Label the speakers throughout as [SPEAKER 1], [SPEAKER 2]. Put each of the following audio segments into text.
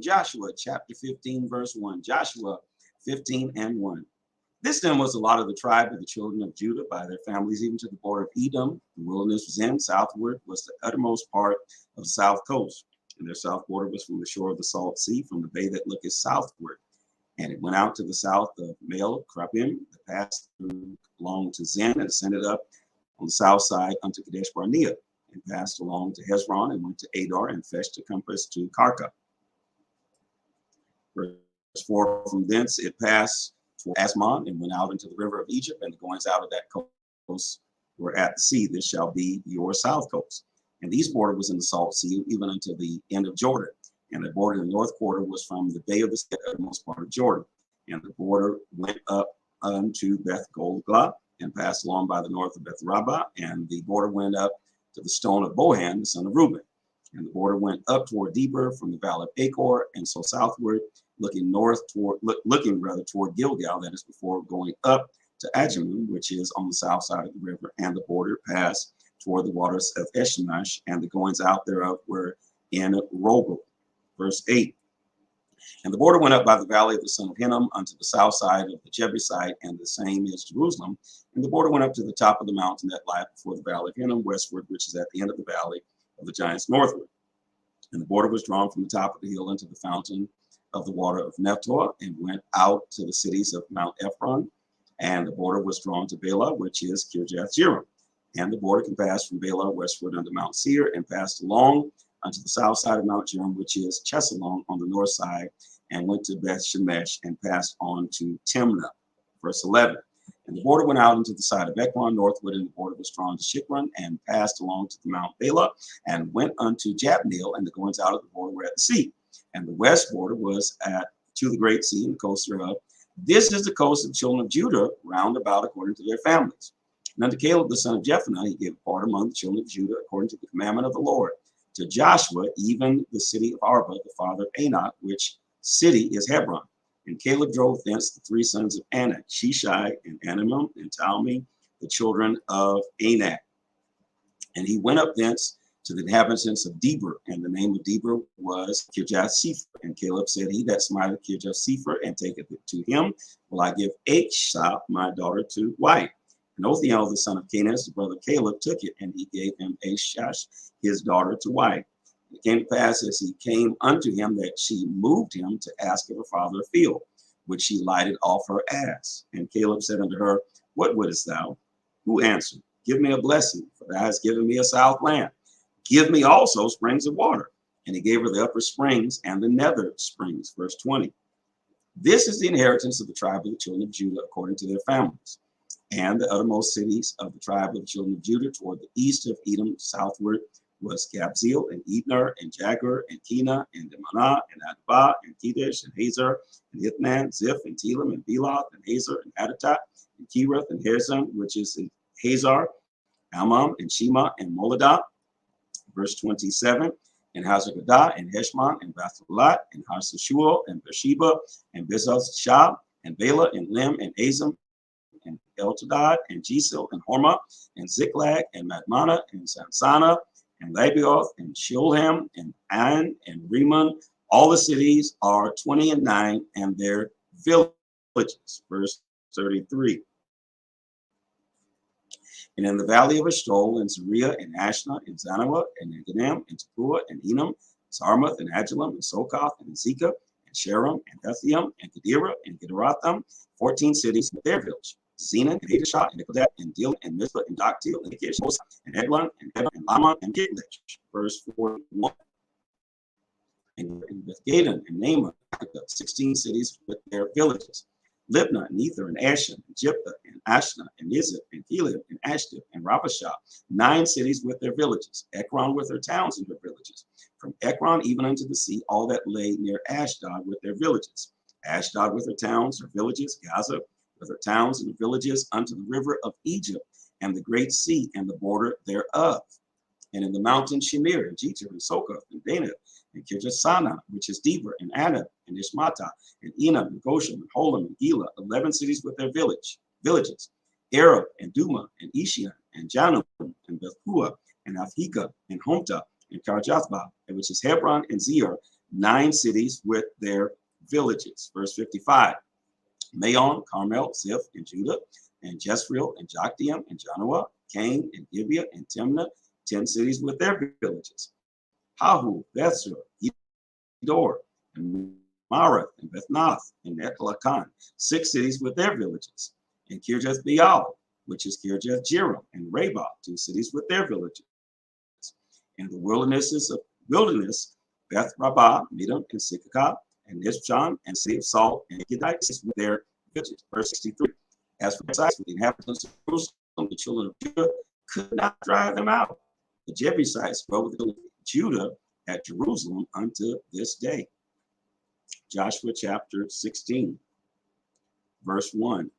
[SPEAKER 1] Joshua chapter 15, verse 1. Joshua 15 and 1. This then was a lot of the tribe of the children of Judah by their families, even to the border of Edom. The wilderness was in, southward was the uttermost part of the south coast. And their south border was from the shore of the salt sea, from the bay that looketh southward. And it went out to the south of Mel Krapim, that passed through along to Zin, and ascended up on the south side unto Kadesh Barnea, and passed along to Hezron, and went to Adar, and fetched a compass to Karka. Verse 4, from thence it passed for Asmon, and went out into the river of Egypt, and the goings out of that coast were at the sea. This shall be your south coast. And these border was in the salt sea, even unto the end of Jordan. And the border in the north quarter was from the bay of the sea, the most part of Jordan. And the border went up unto Beth Golglah, and passed along by the north of Beth Rabbah. And the border went up to the stone of Bohan, the son of Reuben. And the border went up toward Deber from the valley of Achor, and so southward, looking toward Gilgal, that is before going up to Ajalon, which is on the south side of the river. And the border passed toward the waters of Eshmash, and the goings out thereof were in Rogel. Verse 8. And the border went up by the valley of the son of Hinnom unto the south side of the Jebusite, and the same is Jerusalem. And the border went up to the top of the mountain that lieth before the valley of Hinnom westward, which is at the end of the valley of the giants northward. And the border was drawn from the top of the hill into the fountain of the water of Nephtor, and went out to the cities of Mount Ephron. And the border was drawn to Bela, which is Kirjath Jearim. And the border can pass from Bela westward unto Mount Seir, and passed along unto the south side of Mount Jearim, which is Chesalon on the north side, and went to Beth Shemesh, and passed on to Timnah. Verse 11. And the border went out into the side of Ekron northward, and the border was drawn to Shikron, and passed along to the Mount Bela, and went unto Jabneel, and the goings out of the border were at the sea. And the west border was to the great sea, and the coast thereof. This is the coast of the children of Judah, round about according to their families. And unto Caleb the son of Jephunneh he gave a part among the children of Judah, according to the commandment of the Lord. To Joshua, even the city of Arba, the father of Anak, which city is Hebron. And Caleb drove thence the three sons of Anak, Shishai, and Anamim, and Talmi, the children of Anak. And he went up thence to the inhabitants of Deber, and the name of Deber was Kirjath Sepher. And Caleb said, he that smiteth Kirjath Sepher and taketh it to him, will I give Achsah my daughter to wife. And Othniel, the son of Kenaz, the brother of Caleb, took it, and he gave him Achsah his daughter to wife. It came to pass as he came unto him that she moved him to ask of her father a field, which she lighted off her ass. And Caleb said unto her, what wouldest thou? Who answered, give me a blessing, for thou hast given me a south land. Give me also springs of water. And he gave her the upper springs and the nether springs. Verse 20. This is the inheritance of the tribe of the children of Judah according to their families. And the uttermost cities of the tribe of the children of Judah toward the east of Edom southward was Kabzeel, and Edner, and Jagur, and Kena, and Demanah, and Adbah, and Kedesh, and Hazar, and Ithnan, Ziph, and Telam, and Beloth, and Hazar, and Adatat, and Kirath, and Herzon, which is in Hazar, Almam, and Shema, and Moladah. Verse 27. And Hazargadah, and Heshmon, and Bathrolat, and Harsashuel, and Beersheba, and Bezoth Shah, and Bela, and Lim, and Azim, and Eltadad, and Jisil, and Hormah, and Ziklag, and Madmana, and Sansana, and Labioth, and Shilham, and An, and Rimmon. All the cities are 20 and 9, and their villages. Verse 33. And in the valley of Eshcol, and Zariah, and Ashna, and Zanoah, and Ganem, and Tepuah, and Enam, Sarmath, and Adullam, and Sokoth, and Zekah, and Sharam, and Hethiam, and Gedera, and Gederatham, 14 cities with their village. Zenan, and Hadashah, and Nicodet, and Dil, and Mizpah, and Doctil, and Akish, and Eglon, and Eber, and Lama, and Gitlich. Verse 41. And Bethgaden, and Naamah, 16 cities with their villages. Libnah, and Ether, and Ashan, and Jephthah, and Ashna, and Nizib, and Caleb, and Ashdod, and Rabashah, 9 cities with their villages. Ekron with their towns and their villages. From Ekron even unto the sea, all that lay near Ashdod with their villages. Ashdod with their towns, their villages. Gaza with their towns and their villages, unto the river of Egypt, and the great sea, and the border thereof. And in the mountain Shemir, and Jeter, and Sokoth, and Dana, and Kirjasana, which is Deber, and Anab, and Ishmata, and Enam, and Goshen, and Holam, and Gila, 11 cities with their villages. Arab, and Duma, and Ishian, and Janum, and Bethpua, and Afhika, and Homta, and Karjathba, which is Hebron, and Zir, 9 cities with their villages. Verse 55. Maon, Carmel, Ziph, and Judah, and Jezreel, and Jokdeam, and Janoah, Cain, and Gibeah, and Timnah, 10 cities with their villages. Hahu, Bethsur, Gedor, and Marath, and Bethnath, and Echlakan, 6 cities with their villages. And Kirjath Baal, which is Kirjath Jearim, and Rabah, 2 cities with their villages. And the wilderness, Beth Rabbah, Midam, and Sikakah, and Nishjan, and city of Salt, and Gedites with their villages. Verse 63. As for the inhabitants of Jerusalem, the children of Judah could not drive them out. The Jebusites dwell with Judah at Jerusalem unto this day. Joshua chapter 16, verse 1.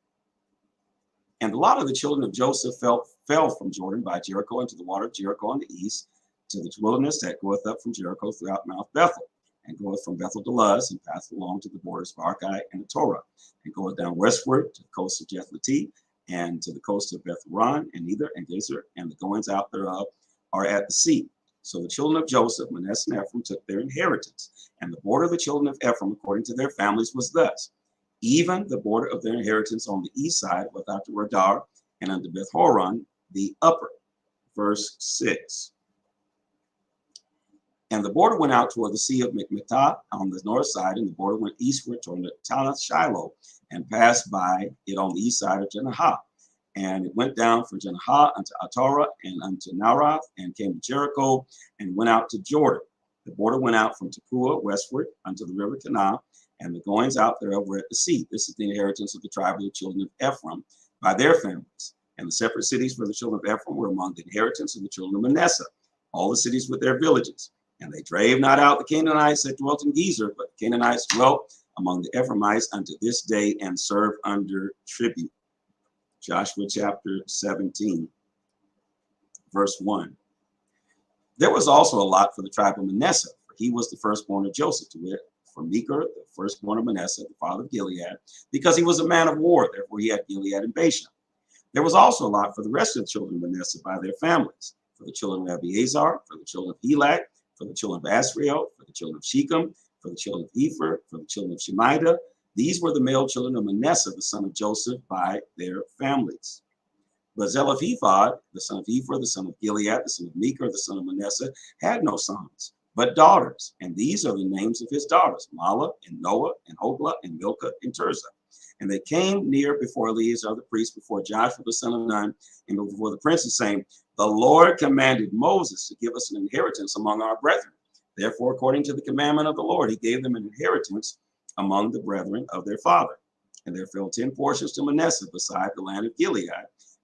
[SPEAKER 1] And the lot of the children of Joseph fell from Jordan by Jericho into the water of Jericho on the east, to the wilderness that goeth up from Jericho throughout Mount Bethel, and goeth from Bethel to Luz, and passeth along to the borders of Archi and the Torah, and goeth down westward to the coast of Jethleti, and to the coast of Beth-horon, and Nether, and Gezer, and the goings out thereof are at the sea. So the children of Joseph, Manasseh, and Ephraim took their inheritance. And the border of the children of Ephraim, according to their families, was thus: even the border of their inheritance on the east side, without the Radar, and unto Beth-horon, the upper. Verse 6. And the border went out toward the sea of Mikmetah on the north side, and the border went eastward toward the Tanath Shiloh, and passed by it on the east side of Janahah. And it went down from Janahah unto Atorah, and unto Narath, and came to Jericho, and went out to Jordan. The border went out from Tepuah westward unto the river Kanah, and the goings out thereof were at the sea. This is the inheritance of the tribe of the children of Ephraim by their families. And the separate cities for the children of Ephraim were among the inheritance of the children of Manasseh, all the cities with their villages. And they drave not out the Canaanites that dwelt in Gezer, but the Canaanites dwelt among the Ephraimites unto this day, and serve under tribute. Joshua chapter 17, verse 1. There was also a lot for the tribe of Manasseh, for he was the firstborn of Joseph, to wit, for Mechir, the firstborn of Manasseh, the father of Gilead, because he was a man of war, therefore he had Gilead and Bashan. There was also a lot for the rest of the children of Manasseh by their families, for the children of Abiezer, for the children of Helak, for the children of Asriel, for the children of Shechem, for the children of Epher, for the children of Shemida. These were the male children of Manasseh, the son of Joseph, by their families. But Zelophehad, the son of Epher, the son of Gilead, the son of Mechir, the son of Manasseh, had no sons, but daughters. And these are the names of his daughters: Mahlah, and Noah, and Hoglah, and Milcah, and Tirzah. And they came near before Eleazar the priest, before Joshua the son of Nun, and before the princes, saying, the Lord commanded Moses to give us an inheritance among our brethren. Therefore, according to the commandment of the Lord, he gave them an inheritance among the brethren of their father. And there fell 10 portions to Manasseh beside the land of Gilead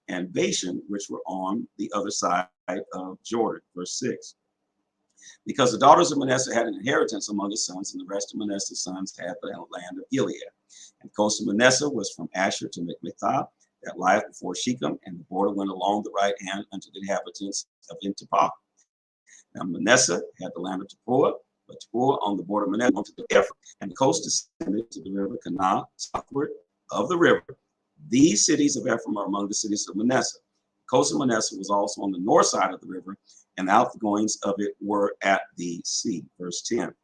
[SPEAKER 1] and Bashan, which were on the other side of Jordan. Verse 6. Because the daughters of Manasseh had an inheritance among his sons, and the rest of Manasseh's sons had the land of Gilead. And the coast of Manasseh was from Asher to Mikmetah, that lieth before Shechem, and the border went along the right hand unto the inhabitants of Intapah. Now Manasseh had the land of Tepuah, but Tepuah on the border of Manasseh went to the Ephraim, and the coast descended to the river Kanah, southward of the river. These cities of Ephraim are among the cities of Manasseh. The coast of Manasseh was also on the north side of the river, and the outgoings of it were at the sea. Verse 10.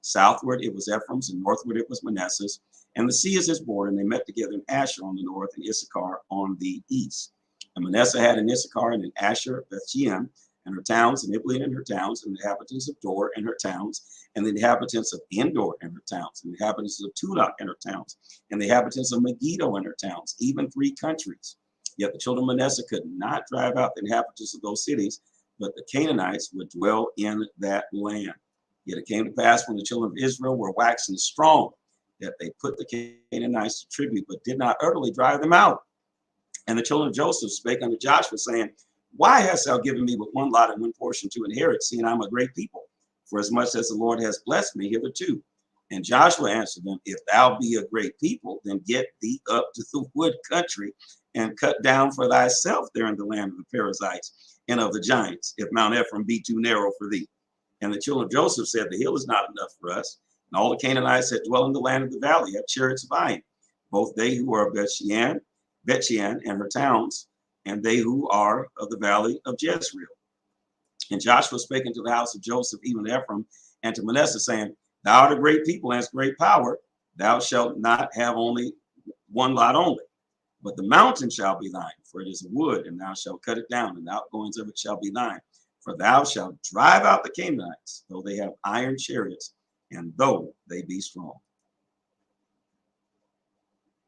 [SPEAKER 1] Southward it was Ephraim's, and northward it was Manasseh's. And the sea is his border, and they met together in Asher on the north, and Issachar on the east. And Manasseh had in Issachar and in Asher Bethshean and her towns, and Ibleam and her towns, and the inhabitants of Dor and her towns, and the inhabitants of Endor and her towns, and the inhabitants of Tudok and her towns, and the inhabitants of Megiddo and her towns, even 3 countries. Yet the children of Manasseh could not drive out the inhabitants of those cities, but the Canaanites would dwell in that land. Yet it came to pass, when the children of Israel were waxing strong, that they put the Canaanites to tribute, but did not utterly drive them out. And the children of Joseph spake unto Joshua, saying, why hast thou given me but one lot and one portion to inherit, seeing I'm a great people? For as much as the Lord has blessed me hitherto. And Joshua answered them, if thou be a great people, then get thee up to the wood country, and cut down for thyself there in the land of the Perizzites and of the giants, if Mount Ephraim be too narrow for thee. And the children of Joseph said, the hill is not enough for us. And all the Canaanites that dwell in the land of the valley have chariots of iron, both they who are of Bethshean and her towns, and they who are of the valley of Jezreel. And Joshua spake unto the house of Joseph, even Ephraim, and to Manasseh, saying, Thou art a great people and hast great power. Thou shalt not have only one lot only, but the mountain shall be thine, for it is wood, and thou shalt cut it down, and the outgoings of it shall be thine. For thou shalt drive out the Canaanites, though they have iron chariots, and though they be strong.